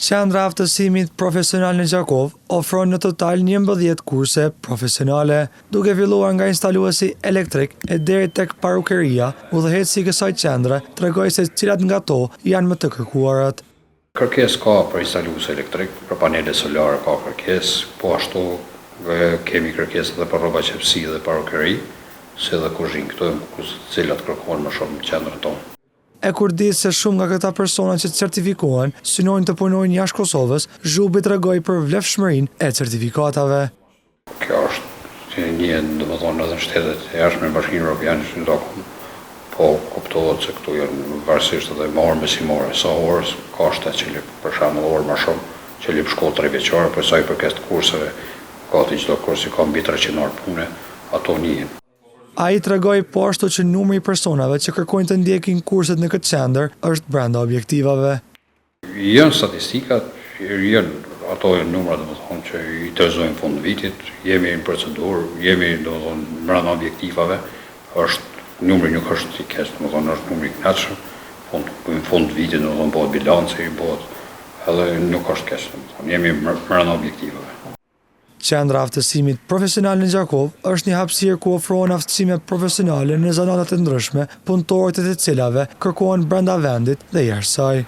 Qendra aftësimit profesional në Gjakov ofron në total 11 kurse profesionale, duke filluar nga instaluesi elektrik e deri tek parukeria. Udhëheqësi i kësaj qendre tregoi se cilat nga to janë më të kërkuarat. Kërkesë ka për instalues elektrik, për panele solare ka kërkesë, po ashtu kemi kërkesë edhe për rroba qepësi dhe parukeri, si edhe kuzhinë. Këto janë të cilat kërkohen më shumë në qendrën tonë. E kur di se shumë nga këta persona që certifikohen synojnë të punojnë jashtë Kosovës, Zhubi tregoi për vlefshmërinë e certifikatave. Kjo është një, domethënë, edhe në shtetet e jashtme në Bashkinë Evropiane që ndokun, po kuptohet se këtu janë varësisht edhe marrë me si marrë, sa orës ka shtet që lip, për shembull orë më shumë, që lip shkollë 3 vjeçare, për sa i përket kurseve, gati çdo kurs i ka mbi 300 orë pune, ato njihen. Ai tregoi po ashtu që numri i personave që kërkojnë të ndjekin kurset në këtë qendër është brenda objektivave. Janë statistikat, janë ato janë numra domethënë që i tezojnë fund vitit, jemi në procedurë, jemi domethënë brenda objektivave, numri nuk është i keq, domethënë është numri i kënaqshëm, në fund vitit domethënë bëhet bilanci, edhe nuk është keq, domethënë jemi brenda objektivave. Qendra aftësimit profesional në Gjakov është një hapësirë ku ofrohen aftësime profesionale në zanata të ndryshme, punëtorët e të cilave kërkohen brenda vendit dhe jashtë saj.